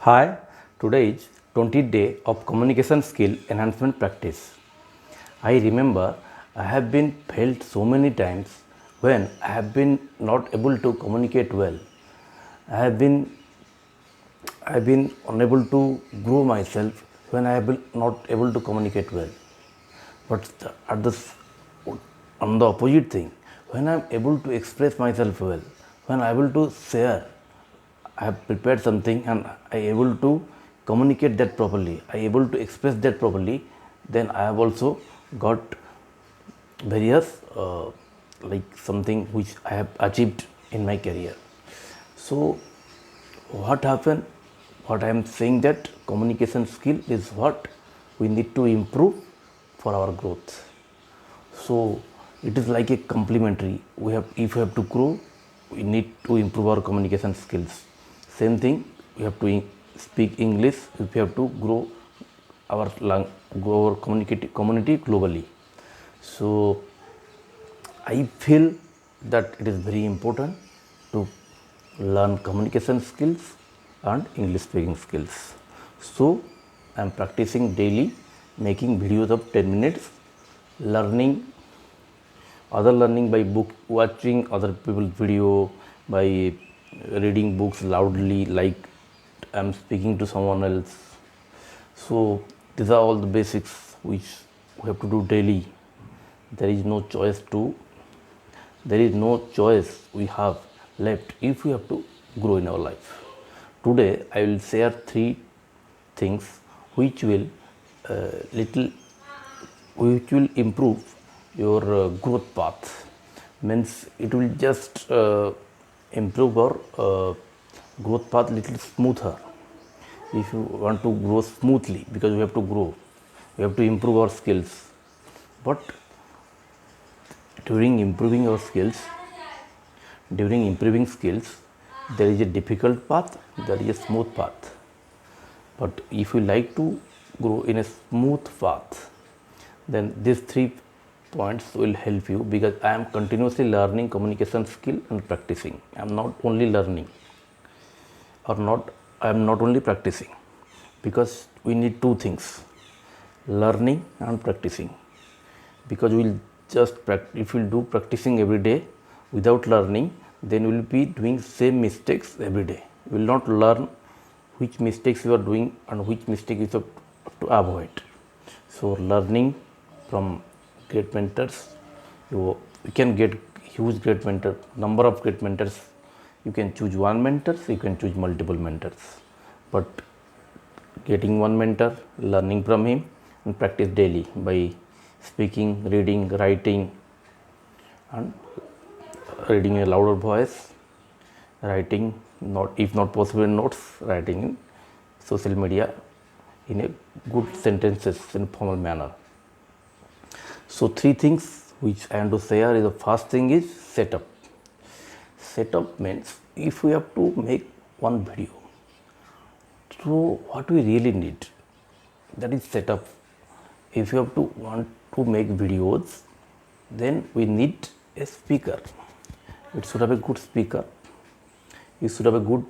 Hi, today is 20th day of communication skill enhancement practice. I remember I have been failed so many times when I have been not able to communicate well. I have been unable to grow myself when I have been not able to communicate well. But at on the opposite thing, when I am able to express myself well, when I am able to share, I have prepared something and I able to communicate that properly, I able to express that properly, then I have also got various like something which I have achieved in my career. So what happened? What I am saying that communication skill is what we need to improve for our growth. So it is like a complementary. We have, if we have to grow, we need to improve our communication skills. Same thing, we have to speak English if we have to grow our grow our community globally. So I feel that it is very important to learn communication skills and English speaking skills. So I am practicing daily, making videos of 10 minutes, learning learning by book, watching other people's video, by reading books loudly like I am speaking to someone else. So these are all the basics which we have to do daily. There is no choice to there is no choice we have left if we have to grow in our life. Today I will share three things which will little which will improve your growth path. Means it will just improve our growth path little smoother. If you want to grow smoothly, because we have to grow, we have to improve our skills. But during improving our skills, during improving skills, there is a difficult path, there is a smooth path. But if you like to grow in a smooth path, then these 3 points will help you, because I am continuously learning communication skill and practicing. I am not only learning or not, I am not only practicing, because we need two things, learning and practicing. Because we will just if we will do practicing every day without learning, then we will be doing same mistakes every day. We will not learn which mistakes you are doing and which mistake you have to avoid. So learning from great mentors, you can get huge great mentor, number of great mentors. You can choose one mentor, you can choose multiple mentors, but getting one mentor, learning from him, and practice daily by speaking, reading, writing, and reading in a louder voice, writing, not if not possible in notes, writing in social media in a good sentences in formal manner. So three things which I want to share is, the first thing is setup. Setup means if we have to make one video, so what we really need, that is setup. If you have to want to make videos, then we need a speaker. It should have a good speaker. You should have a good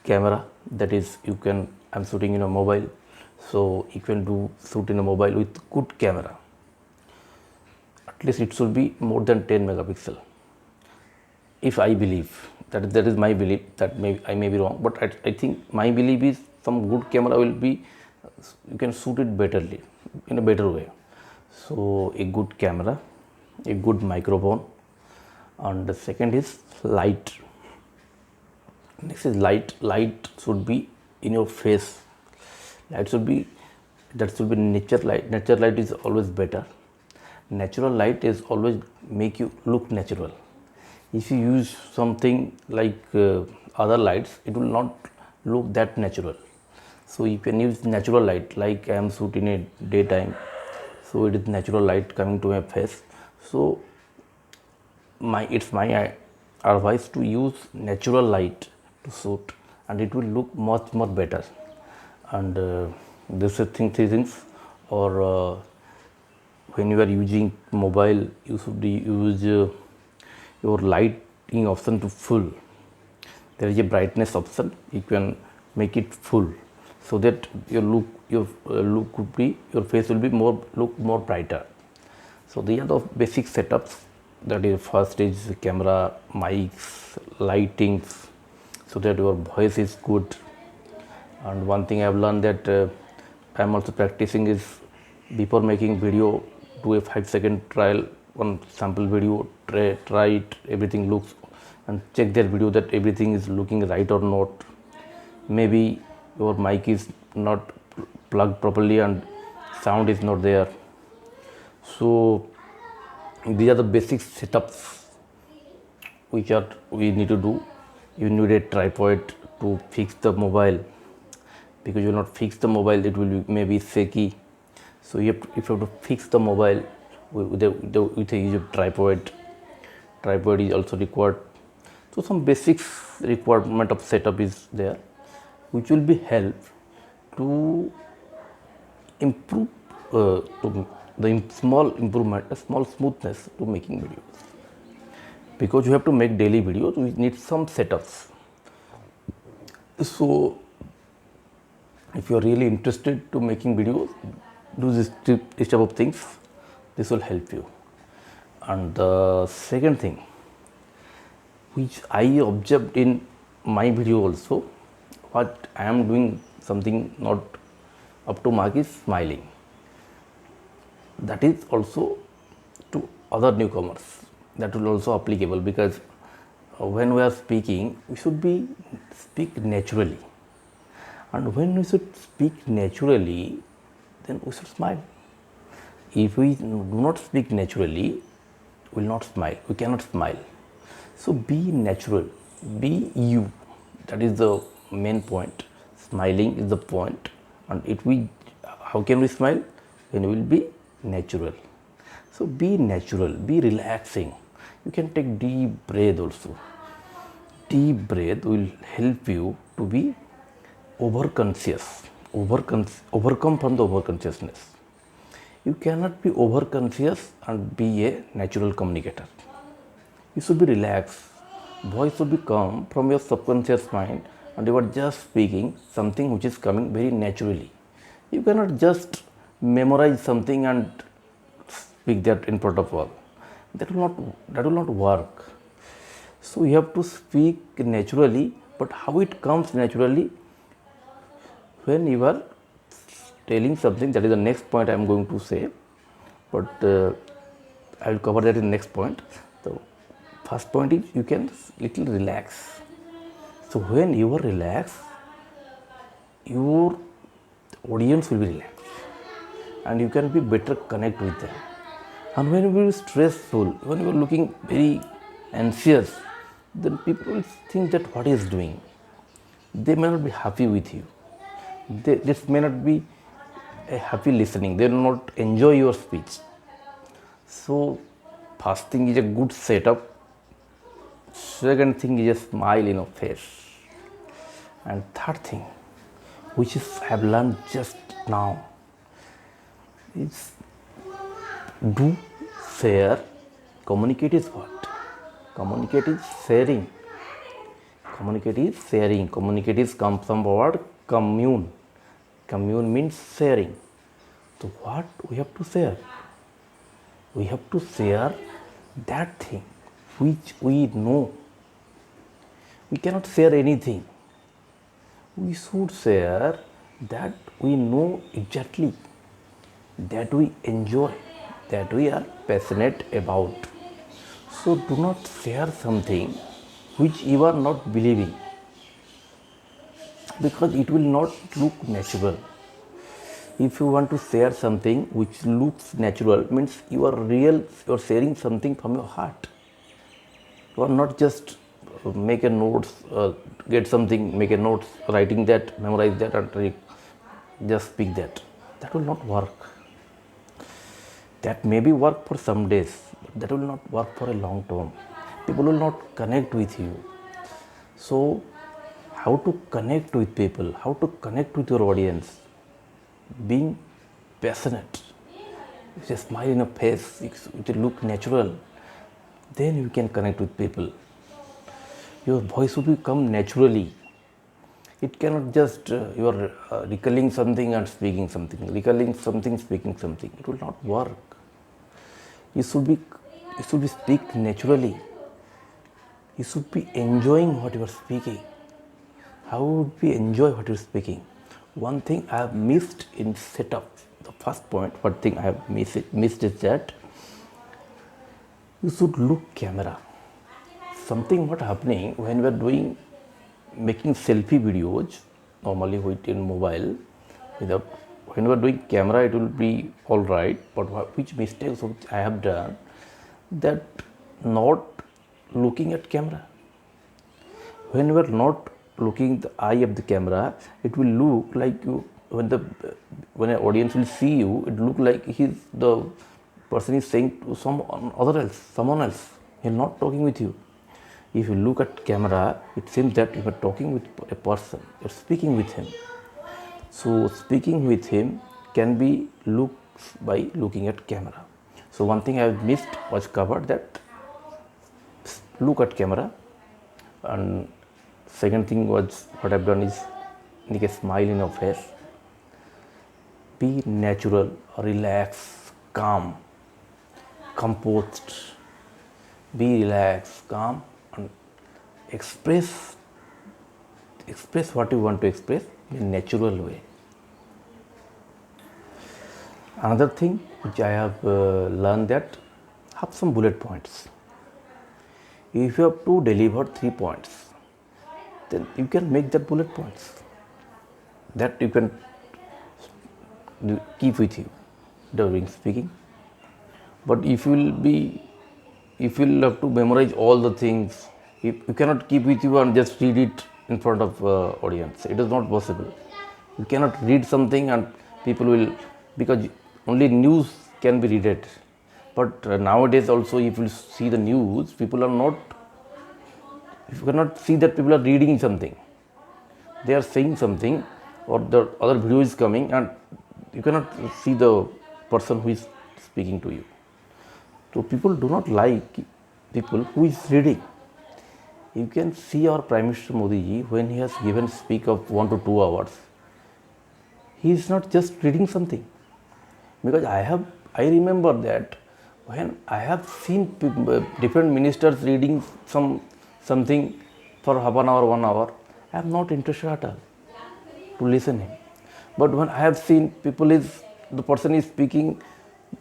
camera. That is, you can, I'm shooting in a mobile, so you can do shoot in a mobile with good camera. At least it should be more than 10 megapixel. If I believe that is my belief, that I may be wrong, but I think my belief is some good camera will be, you can shoot it betterly, in a better way. So a good camera, a good microphone, and the second is light. Next is light. Light should be in your face. Light should be, that should be nature light. Nature light is always better. Natural light is always make you look natural. If you use something like other lights, it will not look that natural. So you can use natural light, like I am shooting in a daytime, so it is natural light coming to my face. So it's my advice to use natural light to shoot, and it will look much more better. And this is three things. Or when you are using mobile, you should use your lighting option to full. There is a brightness option, you can make it full. so that your face will be look more brighter. So these are the basic setups. That is, first is camera, mics, lightings, so that your voice is good. And one thing I have learned that I am also practicing is, before making video, do a 5-second trial on sample video, try it, everything looks, and check that video that everything is looking right or not. Maybe your mic is not plugged properly and sound is not there. So these are the basic setups which we need to do. You need a tripod to fix the mobile, because you will not fix the mobile, it will be maybe shaky. So if you have to fix the mobile with a use of tripod is also required. So some basic requirement of setup is there, which will be help to improve to the small improvement, a small smoothness to making videos. Because you have to make daily videos, we need some setups. So if you are really interested to making videos, do this type of things. This will help you. And the second thing which I observed in my video also, what I am doing something not up to mark is smiling. That is also to other newcomers. That will also applicable, because when we are speaking, we should speak naturally. And when we should speak naturally, then we should smile. If we do not speak naturally, we will not smile. We cannot smile. So be natural, be you. That is the main point. Smiling is the point. And how can we smile? When we will be natural. So be natural, be relaxing. You can take deep breath also. Deep breath will help you to be overconscious, overcome from the overconsciousness. You cannot be overconscious and be a natural communicator. You should be relaxed. Voice should be come from your subconscious mind, and you are just speaking something which is coming very naturally. You cannot just memorize something and speak that in front of all. That will not work. So you have to speak naturally, but how it comes naturally? When you are telling something, that is the next point I am going to say, but I will cover that in the next point. The first point is, you can little relax. So when you are relaxed, your audience will be relaxed, and you can be better connect with them. And when you are stressful, when you are looking very anxious, then people will think that what he is doing. They may not be happy with you. This may not be a happy listening. They will not enjoy your speech. So first thing is a good setup. Second thing is a smile in your face. And third thing, which I have learned just now, is do share. Communicate is what? Communicate is sharing. Communicate is sharing. Communicate is comes from the word commune. Commune means sharing. So what we have to share? We have to share that thing which we know. We cannot share anything. We should share that we know exactly, that we enjoy, that we are passionate about. So do not share something which you are not believing, because it will not look natural. If you want to share something which looks natural, means you are sharing something from your heart. You are not just make a notes, get something, make a notes, writing that, memorize that, and just speak that. That will not work. That maybe work for some days, but that will not work for a long term. People will not connect with you. So how to connect with people, how to connect with your audience? Being passionate, with a smile in your face, it will look natural. Then you can connect with people. Your voice will come naturally. It cannot just you are recalling something and speaking something, recalling something, speaking something. It will not work. You should be speak naturally. You should be enjoying what you are speaking. How would we enjoy what you are speaking? One thing I have missed in setup, the first point, one thing I have missed is that you should look camera. Something what happening when we are doing making selfie videos normally with in mobile without when we are doing camera it will be all right, but which mistakes which I have done that not looking at camera. When we are not looking the eye of the camera, it will look like you when an audience will see you, it look like the person is saying to someone else. He is not talking with you. If you look at camera, it seems that you are talking with a person, you are speaking with him. So speaking with him can be looks by looking at camera. So one thing I have missed was covered, that look at camera, and second thing was what I've done is make a smile in your face. Be natural, relax, calm, composed. Be relaxed, calm, and express what you want to express in a natural way. Another thing which I have learned, that have some bullet points. If you have to deliver 3 points, then you can make that bullet points that you can keep with you during speaking. But if you will have to memorize all the things, you cannot keep with you and just read it in front of audience. It is not possible. You cannot read something and people will, because only news can be read. But nowadays also, if you see the news, people are not, you cannot see that people are reading something. They are saying something, or the other video is coming and you cannot see the person who is speaking to you. So people do not like people who is reading. You can see our Prime Minister Modi ji, when he has given speak of 1 to 2 hours, he is not just reading something. Because I remember that when I have seen different ministers reading something for half an hour, 1 hour, I am not interested at all to listen him. But when I have seen the person is speaking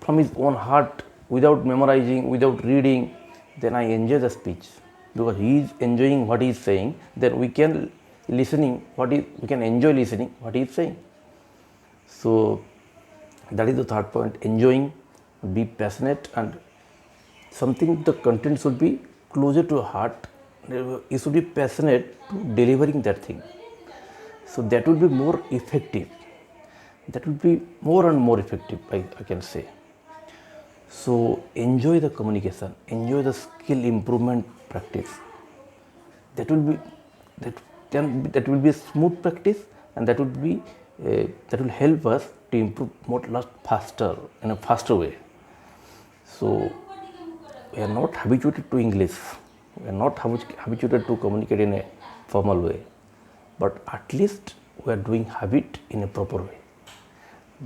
from his own heart, without memorizing, without reading, then I enjoy the speech, because he is enjoying what he is saying. Then we can enjoy listening what he is saying. So that is the third point: enjoying, be passionate, and something the content should be closer to your heart. You should be passionate to delivering that thing. So that will be more effective. That will be more and more effective, I can say. So enjoy the communication, enjoy the skill improvement practice. That will be a smooth practice, and that will help us to improve much faster, in a faster way. So we are not habituated to English. We are not habituated to communicate in a formal way, but at least we are doing habit in a proper way.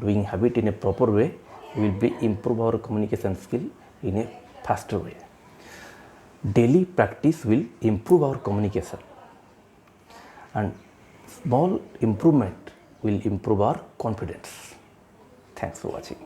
Doing habit in a proper way will improve our communication skill in a faster way. Daily practice will improve our communication, and small improvement will improve our confidence. Thanks for watching.